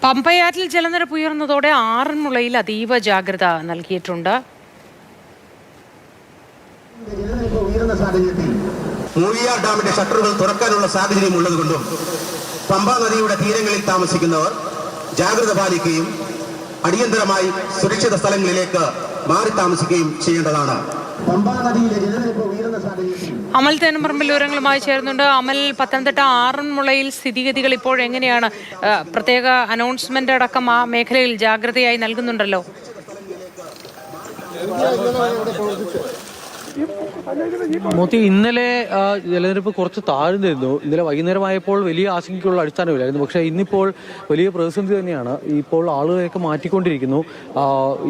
പമ്പയാറ്റിൽ ജലനിരപ്പ് ഉയർന്നതോടെ ആറന്മുളയിൽ അതീവ ജാഗ്രത നൽകിയിട്ടുണ്ട്. മൂഴിയാർ ഡാമിന്റെ ഷട്ടറുകൾ തുറക്കാനുള്ള സാഹചര്യം ഉള്ളതുകൊണ്ടും പമ്പാ നദിയുടെ തീരങ്ങളിൽ താമസിക്കുന്നവർ ജാഗ്രത പാലിക്കുകയും അടിയന്തരമായി സുരക്ഷിത സ്ഥലങ്ങളിലേക്ക് മാറി താമസിക്കുകയും ചെയ്യേണ്ടതാണ്. അമൽ തേനുംപറമ്പിൽ വിവരങ്ങളുമായി ചേർന്നുണ്ട്. അമൽ, പത്തനംതിട്ട ആറന്മുളയിൽ സ്ഥിതിഗതികൾ ഇപ്പോൾ എങ്ങനെയാണ്? പ്രത്യേക അനൗൺസ്മെന്റ് അടക്കം ആ മേഖലയിൽ ജാഗ്രതയായി നൽകുന്നുണ്ടല്ലോ. മോത്തി, ഇന്നലെ ജലനിരപ്പ് കുറച്ച് താഴ്ന്നിരുന്നു. ഇന്നലെ വൈകുന്നേരമായപ്പോൾ വലിയ ആശങ്കയ്ക്കുള്ള അടിസ്ഥാനമില്ലായിരുന്നു. പക്ഷേ ഇന്നിപ്പോൾ വലിയ പ്രതിസന്ധി തന്നെയാണ്. ഇപ്പോൾ ആളുകളെയൊക്കെ മാറ്റിക്കൊണ്ടിരിക്കുന്നു.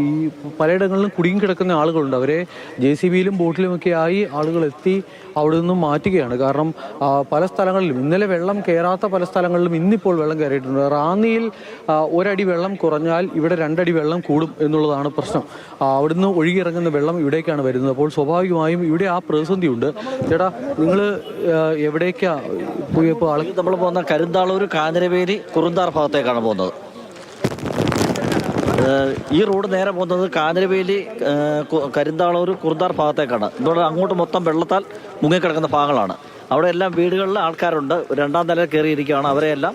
ഈ പലയിടങ്ങളിലും കുടുങ്ങിക്കിടക്കുന്ന ആളുകളുണ്ട്. അവരെ JCBയിലും ബോട്ടിലുമൊക്കെ ആയി ആളുകൾ എത്തി അവിടെ നിന്നും മാറ്റുകയാണ്. കാരണം പല സ്ഥലങ്ങളിലും ഇന്നലെ വെള്ളം കയറാത്ത പല സ്ഥലങ്ങളിലും ഇന്നിപ്പോൾ വെള്ളം കയറിയിട്ടുണ്ട്. റാന്നിയിൽ ഒരടി വെള്ളം കുറഞ്ഞാൽ ഇവിടെ 2 അടി വെള്ളം കൂടും എന്നുള്ളതാണ് പ്രശ്നം. അവിടുന്ന് ഒഴുകിയിറങ്ങുന്ന വെള്ളം ഇവിടേക്കാണ് വരുന്നത്. അപ്പോൾ സ്വാഭാവികമായും ഇവിടെ ആ പ്രതിസന്ധിയുണ്ട്. ചേട്ടാ, നിങ്ങൾ എവിടേക്കാ പോയപ്പോൾ നമ്മൾ പോകുന്ന കരുന്താളൂർ, കാഞ്ഞിരവേലി, കുറുന്താർ ഭാഗത്തേക്കാണ് പോകുന്നത്. ഈ റോഡ് നേരെ പോകുന്നത് കാഞ്ഞിരവേലി, കരുന്താളൂർ, കുറുന്താർ ഭാഗത്തേക്കാണ്. ഇതുകൊണ്ട് അങ്ങോട്ട് മൊത്തം വെള്ളത്താൽ മുങ്ങിക്കിടക്കുന്ന ഭാഗങ്ങളാണ്. അവിടെ എല്ലാം വീടുകളിൽ ആൾക്കാരുണ്ട്. 2ാം നിലയിൽ കയറിയിരിക്കുകയാണ്. അവരെയെല്ലാം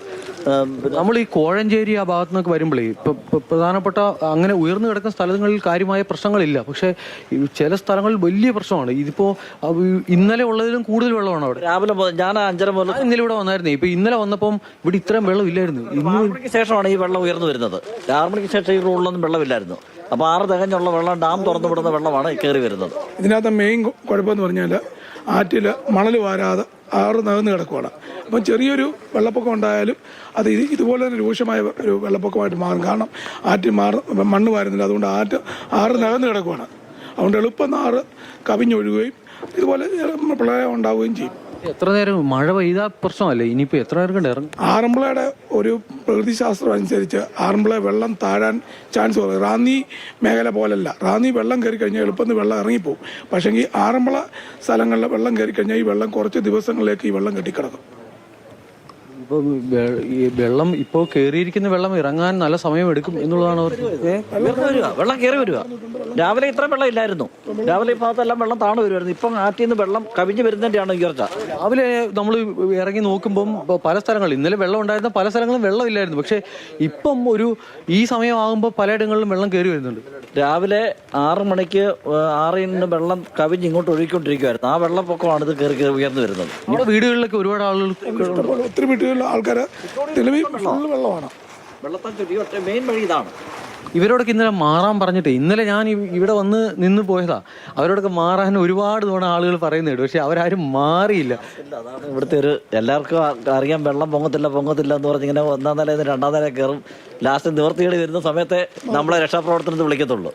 നമ്മൾ ഈ കോഴഞ്ചേരി ആ ഭാഗത്തു നിന്നൊക്കെ വരുമ്പോഴേ പ്രധാനപ്പെട്ട അങ്ങനെ ഉയർന്നു കിടക്കുന്ന സ്ഥലങ്ങളിൽ കാര്യമായ പ്രശ്നങ്ങളില്ല. പക്ഷേ ചില സ്ഥലങ്ങളിൽ വലിയ പ്രശ്നമാണ്. ഇതിപ്പോ ഇന്നലെ ഉള്ളതിലും കൂടുതൽ വെള്ളമാണ് അവിടെ. രാവിലെ ഞാൻ 5:30 മുതൽ ഇന്നലെ ഇവിടെ വന്നായിരുന്നു. ഇപ്പൊ ഇന്നലെ വന്നപ്പം ഇവിടെ ഇത്രയും വെള്ളം ഇല്ലായിരുന്നു. 6 മണിക്ക് ശേഷമാണ് ഈ വെള്ളം ഉയർന്നു വരുന്നത്. 6 മണിക്ക് ശേഷം ഈ റോഡിലൊന്നും വെള്ളമില്ലായിരുന്നു. അപ്പോൾ 6 തികഞ്ഞുള്ള വെള്ളം, ഡാം തുറന്നു വിടുന്ന വെള്ളമാണ് കയറി വരുന്നത്. ഇതിനകത്ത് മെയിൻ കുഴപ്പമെന്ന് പറഞ്ഞാൽ ആറ്റിൽ മണൽ വാരാതെ ആറ് നികന്ന് കിടക്കുവാണ്. അപ്പം ചെറിയൊരു വെള്ളപ്പൊക്കം ഉണ്ടായാലും അത് ഇതുപോലെ തന്നെ രൂക്ഷമായ ഒരു വെള്ളപ്പൊക്കമായിട്ട് മാറും. കാരണം മണ്ണ് വാരുന്നില്ല. അതുകൊണ്ട് ആറ് നികന്ന് കിടക്കുവാണ്. അതുകൊണ്ട് എളുപ്പം ആറ് കവിഞ്ഞൊഴുകുകയും ഇതുപോലെ പ്രളയം ഉണ്ടാവുകയും ചെയ്യും. എത്ര നേരം മഴ പെയ്താൽ പ്രശ്നമല്ലേ? ഇനിയിപ്പോൾ എത്ര നേരം കൊണ്ട് ഇറങ്ങും? ആറന്മുളയുടെ ഒരു പ്രകൃതിശാസ്ത്രം അനുസരിച്ച് ആറന്മുള വെള്ളം താഴാൻ ചാൻസ് കുറവ്. റാന്നി മേഖല പോലല്ല. റാന്നി വെള്ളം കയറി കഴിഞ്ഞാൽ എളുപ്പം വെള്ളം ഇറങ്ങിപ്പോവും. പക്ഷേങ്കിൽ ആറന്മുള സ്ഥലങ്ങളിൽ വെള്ളം കയറി കഴിഞ്ഞാൽ ഈ വെള്ളം കുറച്ച് ദിവസങ്ങളിലേക്ക് ഈ വെള്ളം കെട്ടിക്കിടക്കും. ഇപ്പോൾ ഈ വെള്ളം ഇപ്പോൾ കയറിയിരിക്കുന്ന വെള്ളം ഇറങ്ങാൻ നല്ല സമയം എടുക്കും എന്നുള്ളതാണ് വെള്ളം കയറി വരിക. രാവിലെ ഇത്രയും വെള്ളം ഇല്ലായിരുന്നു. രാവിലെ ഈ ഭാഗത്തെല്ലാം വെള്ളം താണു വരുമായിരുന്നു. ഇപ്പം ആറ്റിൽ നിന്ന് വെള്ളം കവിഞ്ഞ് വരുന്നതിൻ്റെയാണ് ഉയർച്ച. രാവിലെ നമ്മൾ ഇറങ്ങി നോക്കുമ്പം പല സ്ഥലങ്ങളിൽ ഇന്നലെ വെള്ളം ഉണ്ടായിരുന്ന പല സ്ഥലങ്ങളും വെള്ളം ഇല്ലായിരുന്നു. പക്ഷേ ഇപ്പം ഈ സമയമാകുമ്പോൾ പലയിടങ്ങളിലും വെള്ളം കയറി വരുന്നുണ്ട്. രാവിലെ 6 മണിക്ക് 6 നിന്ന് വെള്ളം കവിഞ്ഞ് ഇങ്ങോട്ട് ഒഴുകിക്കൊണ്ടിരിക്കുമായിരുന്നു. ആ വെള്ളപ്പൊക്കമാണ് ഇത് കയറി ഉയർന്നു വരുന്നത്. നമ്മുടെ വീടുകളിലൊക്കെ ഒരുപാട് ആളുകൾ, ഒത്തിരി വീടുകളിൽ ആൾക്കാർ നിലവിൽ വെള്ളമാണ്. വെള്ളത്തെ മെയിൻ വഴി ഇതാണ്. ഇവരോടൊക്കെ ഇന്നലെ മാറാൻ പറഞ്ഞിട്ട് ഇന്നലെ ഞാൻ ഇവിടെ വന്ന് നിന്ന് പോയതാ. അവരോടൊക്കെ മാറാൻ ഒരുപാട് തവണ ആളുകൾ പറയുന്നുണ്ട്. പക്ഷെ അവരാരും മാറിയില്ല. അതാണ് ഇവിടുത്തെ ഒരു എല്ലാവർക്കും അറിയാം. വെള്ളം പൊങ്ങത്തില്ല എന്ന് പറഞ്ഞിങ്ങനെ 1ാം നിലയിൽ നിന്ന് 2ാം നില കയറും. ലാസ്റ്റ് നിവർത്തികൾ വരുന്ന സമയത്തെ നമ്മളെ രക്ഷാപ്രവർത്തനത്തിൽ വിളിക്കത്തുള്ളൂ.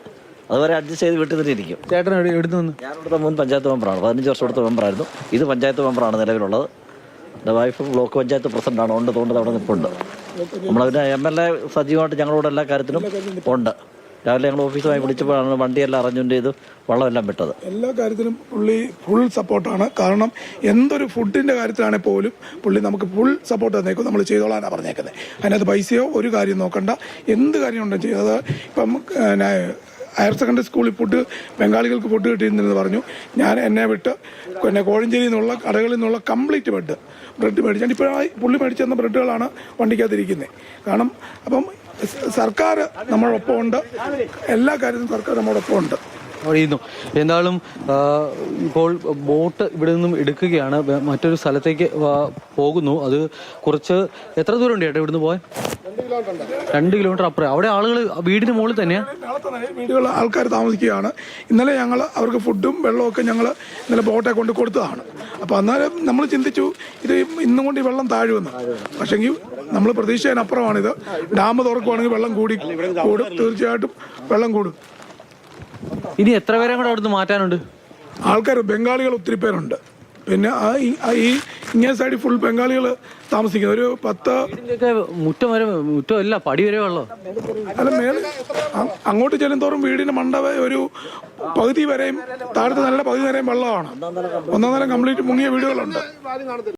അതുവരെ അഡ്ജസ്റ്റ് ചെയ്ത് വീട്ടിൽ തന്നെ ഇരിക്കും. ചേട്ടൻ എടുത്തു? ഞാനിവിടുത്തെ മുൻ പഞ്ചായത്ത് മെമ്പറാണ്. 15 വർഷം ഇവിടുത്തെ മെമ്പറായിരുന്നു. ഇത് പഞ്ചായത്ത് മെമ്പറാണ് നിലവിലുള്ളത്. എൻ്റെ വൈഫ് ബ്ലോക്ക് പഞ്ചായത്ത് പ്രസിഡന്റാണ്. തോണ്ടത് അവിടെ നിൽപ്പുണ്ട്. നമ്മളതിന് MLA സജീവമായിട്ട് ഞങ്ങളോട് എല്ലാ കാര്യത്തിലും ഉണ്ട്. രാവിലെ ഞങ്ങൾ ഓഫീസുമായി വിളിച്ചപ്പോഴാണ് വണ്ടിയെല്ലാം അറേഞ്ച്മെന്റ് ചെയ്ത് വെള്ളമെല്ലാം വിട്ടത്. എല്ലാ കാര്യത്തിലും പുള്ളി ഫുൾ സപ്പോർട്ടാണ്. കാരണം എന്തൊരു ഫുഡിന്റെ കാര്യത്തിലാണെങ്കിൽ പോലും പുള്ളി നമുക്ക് ഫുൾ സപ്പോർട്ട് തന്നേക്കും. നമ്മൾ ചെയ്തോളാനാണ് പറഞ്ഞേക്കുന്നത്. അതിനകത്ത് പൈസയോ ഒരു കാര്യം നോക്കണ്ട. എന്ത് കാര്യം ഉണ്ടെന്ന് ചെയ്യുന്നത്. ഇപ്പം ഹയർ സെക്കൻഡറി സ്കൂളിൽ ബംഗാളികൾക്ക് ഫുഡ് കിട്ടിയിരുന്നെന്ന് പറഞ്ഞു. എന്നെ വിട്ട് കോഴഞ്ചേരിയിൽ നിന്നുള്ള കടകളിൽ നിന്നുള്ള കംപ്ലീറ്റ് ബ്രെഡ് മേടിച്ചാൽ ഇപ്പോൾ പുള്ളി മേടിച്ചു തന്ന ബ്രെഡുകളാണ് വണ്ടിക്കകത്തിരിക്കുന്നത്. കാരണം അപ്പം സർക്കാർ നമ്മളൊപ്പം ഉണ്ട്. എല്ലാ കാര്യത്തിലും സർക്കാർ നമ്മളൊപ്പം ഉണ്ട്. അറിയുന്നു. എന്തായാലും ഇപ്പോൾ ബോട്ട് ഇവിടെ നിന്നും എടുക്കുകയാണ്. മറ്റൊരു സ്ഥലത്തേക്ക് പോകുന്നു. അത് കുറച്ച് എത്ര ദൂരം ഉണ്ട് ചേട്ടാ ഇവിടുന്ന് പോകാൻ? 2 കിലോമീറ്റർ അപ്പുറം. അവിടെ ആളുകൾ വീടിന് മുകളിൽ തന്നെയാണ്. വീടുകളിൽ ആൾക്കാർ താമസിക്കുകയാണ്. ഇന്നലെ ഞങ്ങൾ അവർക്ക് ഫുഡും വെള്ളമൊക്കെ ഞങ്ങൾ ഇന്നലെ ബോട്ടെ കൊണ്ട് കൊടുത്തതാണ്. അപ്പോൾ അന്നേരം നമ്മൾ ചിന്തിച്ചു ഇത് ഇന്നും കൊണ്ട് ഈ വെള്ളം താഴുമെന്ന്. പക്ഷേങ്കിൽ നമ്മൾ പ്രതീക്ഷയതിനപ്പുറമാണിത്. ഡാം തുറക്കുവാണെങ്കിൽ വെള്ളം കൂടും. തീർച്ചയായിട്ടും വെള്ളം കൂടും. ഇനി എത്ര പേരെ കൂടെ അവിടുന്ന് മാറ്റാനുണ്ട്? ആൾക്കാർ ബംഗാളികൾ ഒത്തിരി പേരുണ്ട്. പിന്നെ ഈ ഇങ്ങേ സൈഡിൽ ഫുൾ ബംഗാളികൾ താമസിക്കുന്നത്. ഒരു 10 മുറ്റമല്ല പടി വരെ വെള്ളം. അല്ല, മേളിൽ അങ്ങോട്ട് ചെല്ലുന്തോറും വീടിന് മണ്ടവ ഒരു പകുതി വരെയും താഴത്തെ നല്ല പകുതി വരെയും വെള്ളമാണ്. 1ാം നില കംപ്ലീറ്റ് മുങ്ങിയ വീടുകളുണ്ട്.